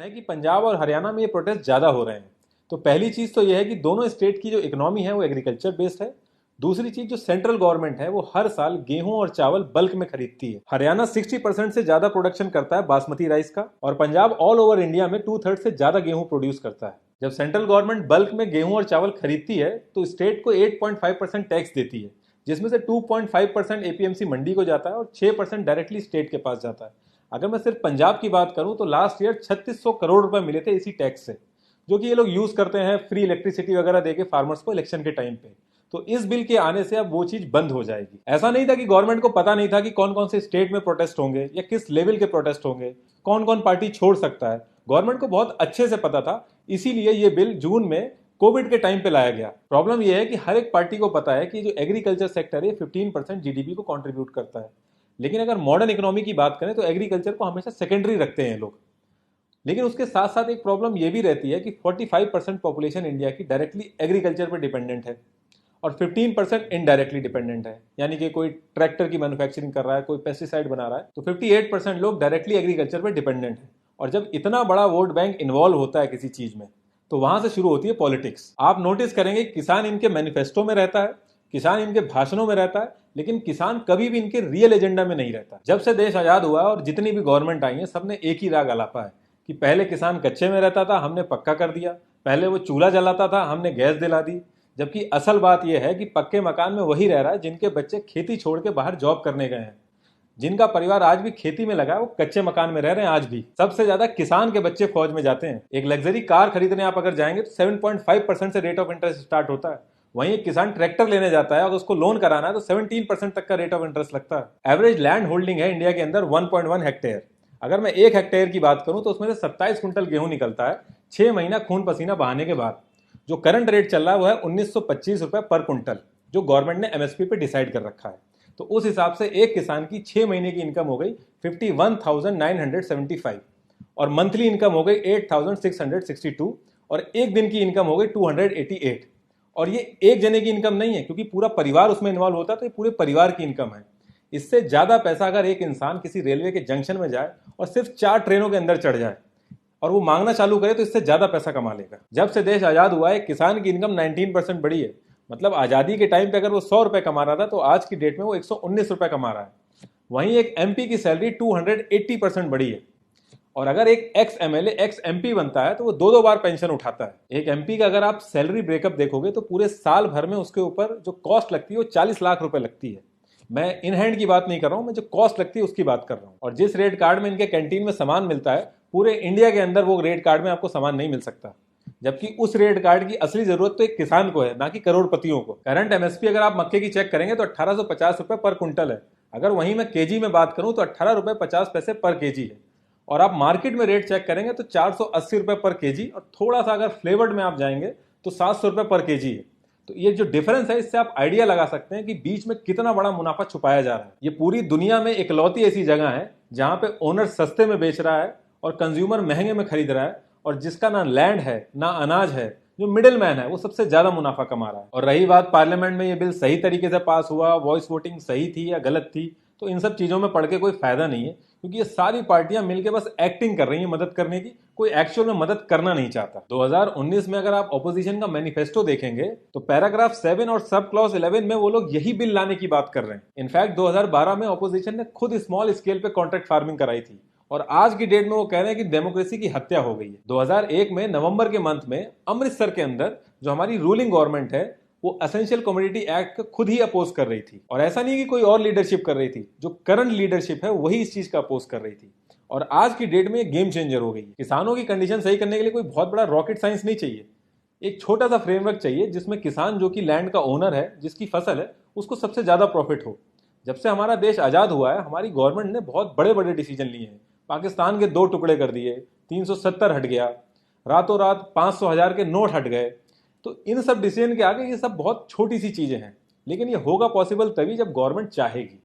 है कि पंजाब और हरियाणा में ये प्रोटेस्ट ज़्यादा हो रहे हैं। तो पहली चीज़ तो ये है कि दोनों स्टेट की जो इकोनॉमी है वो एग्रीकल्चर बेस्ड है। दूसरी चीज़, जो सेंट्रल गवर्नमेंट है वो हर साल गेहूं और चावल बल्क में खरीदती है। हरियाणा 60% से ज़्यादा प्रोडक्शन करता है बासमती राइस का, और पंजाब ऑल ओवर इंडिया में 2/3 से ज़्यादा गेहूं प्रोड्यूस करता है। जब सेंट्रल गवर्नमेंट बल्क में गेहूं और चावल खरीदती है तो स्टेट को 8.5% टैक्स देती है, जिसमें से 2.5% एपीएमसी मंडी को जाता है और 6% डायरेक्टली स्टेट के पास जाता है। अगर मैं सिर्फ पंजाब की बात करूं तो लास्ट ईयर 3600 करोड़ रुपए मिले थे इसी टैक्स से, जो कि ये लोग यूज करते हैं फ्री इलेक्ट्रिसिटी वगैरह देके फार्मर्स को इलेक्शन के टाइम पे। तो इस बिल के आने से अब वो चीज बंद हो जाएगी। ऐसा नहीं था कि गवर्नमेंट को पता नहीं था कि कौन कौन से स्टेट में प्रोटेस्ट होंगे या किस लेवल के प्रोटेस्ट होंगे, कौन कौन पार्टी छोड़ सकता है। गवर्नमेंट को बहुत अच्छे से पता था, इसीलिए ये बिल जून में कोविड के टाइम पे लाया गया। प्रॉब्लम यह है कि हर एक पार्टी को पता है कि जो एग्रीकल्चर सेक्टर है 15% जीडीपी को कंट्रीब्यूट करता है, लेकिन अगर मॉडर्न इकोनॉमी की बात करें तो एग्रीकल्चर को हमेशा सेकेंडरी रखते हैं लोग। लेकिन उसके साथ साथ एक प्रॉब्लम यह भी रहती है कि 45% पॉपुलेशन इंडिया की डायरेक्टली एग्रीकल्चर पर डिपेंडेंट है और 15% इनडायरेक्टली डिपेंडेंट है। यानी कि कोई ट्रैक्टर की मैन्युफैक्चरिंग कर रहा है, कोई पेस्टिसाइड बना रहा है, तो 58% लोग डायरेक्टली एग्रीकल्चर पर डिपेंडेंट है। और जब इतना बड़ा वोट बैंक इन्वॉल्व होता है किसी चीज में, तो वहां से शुरू होती है पॉलिटिक्स। आप नोटिस करेंगे किसान इनके मैनिफेस्टो में रहता है, किसान इनके भाषणों में रहता है, लेकिन किसान कभी भी इनके रियल एजेंडा में नहीं रहता। जब से देश आजाद हुआ और जितनी भी गवर्नमेंट आई है, सबने एक ही राग अलापा है कि पहले किसान कच्चे में रहता था, हमने पक्का कर दिया। पहले वो चूल्हा जलाता था, हमने गैस दिला दी। जबकि असल बात यह है कि पक्के मकान में वही रह रहा है जिनके बच्चे खेती छोड़ के बाहर जॉब करने गए हैं। जिनका परिवार आज भी खेती में लगा है, वो कच्चे मकान में रह रहे हैं आज भी। सबसे ज्यादा किसान के बच्चे फौज में जाते हैं। एक लग्जरी कार खरीदने आप अगर जाएंगे तो 7.5% से रेट ऑफ इंटरेस्ट स्टार्ट होता है। वहीं एक किसान ट्रैक्टर लेने जाता है और उसको लोन कराना है तो 17% तक का रेट ऑफ इंटरेस्ट लगता है। एवरेज लैंड होल्डिंग है इंडिया के अंदर 1.1 हेक्टेयर। अगर मैं 1 हेक्टेयर की बात करूं तो उसमें से 27 कुंटल गेहूं निकलता है 6 महीना खून पसीना बहाने के बाद। जो करंट रेट चल रहा है वो है 1925 रुपए पर कुंटल, जो गवर्नमेंट ने एमएसपी पे डिसाइड कर रखा है। तो उस हिसाब से एक किसान की 6 महीने की इनकम हो गई 51,975 और मंथली इनकम हो गई 8,662 और एक दिन की इनकम हो गई 288। और ये एक जने की इनकम नहीं है, क्योंकि पूरा परिवार उसमें इन्वॉल्व होता है, तो ये पूरे परिवार की इनकम है। इससे ज्यादा पैसा अगर एक इंसान किसी रेलवे के जंक्शन में जाए और सिर्फ 4 ट्रेनों के अंदर चढ़ जाए और वो मांगना चालू करे तो इससे ज्यादा पैसा कमा लेगा। जब से देश आजाद हुआ है किसान की इनकम 19% बढ़ी है। मतलब आजादी के टाइम पे अगर वो 100 रुपए कमा रहा था तो आज की डेट में वो 119 रुपए कमा रहा है। वहीं एक एमपी की सैलरी 280% बढ़ी है। और अगर एक एक्स एमएलए एक्स एमपी बनता है तो वो 2-2 बार पेंशन उठाता है। एक एमपी का अगर आप सैलरी ब्रेकअप देखोगे तो पूरे साल भर में उसके ऊपर जो कॉस्ट लगती है वो 40 लाख रुपए लगती है। मैं इन हैंड की बात नहीं कर रहा हूं, मैं जो कॉस्ट लगती है उसकी बात कर रहा हूं। और जिस रेट कार्ड में इनके कैंटीन में सामान मिलता है, पूरे इंडिया के अंदर वो रेट कार्ड में आपको सामान नहीं मिल सकता। जबकि उस रेट कार्ड की असली जरूरत तो एक किसान को है, ना कि करोड़पतियों को। करंट एमएसपी अगर आप मक्के की चेक करेंगे तो 1850 रुपए पर कुंटल है। अगर वहीं मैं केजी में बात करूं तो 18 रुपए 50 पैसे पर केजी है। और आप मार्केट में रेट चेक करेंगे तो 480 रुपए पर केजी, और थोड़ा सा अगर फ्लेवर्ड में आप जाएंगे तो 700 रुपए पर केजी है। तो ये जो डिफरेंस है, इससे आप आइडिया लगा सकते हैं कि बीच में कितना बड़ा मुनाफा छुपाया जा रहा है। ये पूरी दुनिया में इकलौती ऐसी जगह है जहां पे ओनर सस्ते में बेच रहा है और कंज्यूमर महंगे में खरीद रहा है, और जिसका ना लैंड है ना अनाज है, जो मिडिल मैन है वो सबसे ज्यादा मुनाफा कमा रहा है। और रही बात पार्लियामेंट में ये बिल सही तरीके से पास हुआ, वॉइस वोटिंग सही थी या गलत थी, तो इन सब चीजों में पढ़ के कोई फायदा नहीं है, क्योंकि ये सारी पार्टियां मिलकर बस एक्टिंग कर रही हैं मदद करने की। कोई एक्चुअल में मदद करना नहीं चाहता। 2019 में अगर आप ऑपोजिशन का मैनिफेस्टो देखेंगे तो पैराग्राफ 7 और सब क्लॉज 11 में वो लोग यही बिल लाने की बात कर रहे हैं। इनफैक्ट 2012 में ऑपोजिशन ने खुद स्मॉल स्केल पे कॉन्ट्रैक्ट फार्मिंग कराई थी, और आज की डेट में वो कह रहे हैं कि डेमोक्रेसी की हत्या हो गई है। 2001 में नवंबर के मंथ में अमृतसर के अंदर जो हमारी रूलिंग गवर्नमेंट है वो एसेंशियल कमोडिटी एक्ट खुद ही अपोज कर रही थी। और ऐसा नहीं कि कोई और लीडरशिप कर रही थी, जो करंट लीडरशिप है वही इस चीज का अपोज कर रही थी। और आज की डेट में ये गेम चेंजर हो गई है। किसानों की कंडीशन सही करने के लिए कोई बहुत बड़ा रॉकेट साइंस नहीं चाहिए। एक छोटा सा फ्रेमवर्क चाहिए जिसमें किसान, जो कि लैंड का ओनर है, जिसकी फसल है, उसको सबसे ज्यादा प्रॉफिट हो। जब से हमारा देश आजाद हुआ है, हमारी गवर्नमेंट ने बहुत बड़े बड़े डिसीजन लिए हैं। पाकिस्तान के 2 टुकड़े कर दिए, 370 हट गया, रातों रात 500,000 के नोट हट गए। तो इन सब डिसीजन के आगे ये सब बहुत छोटी सी चीजें हैं, लेकिन ये होगा पॉसिबल तभी जब गवर्नमेंट चाहेगी।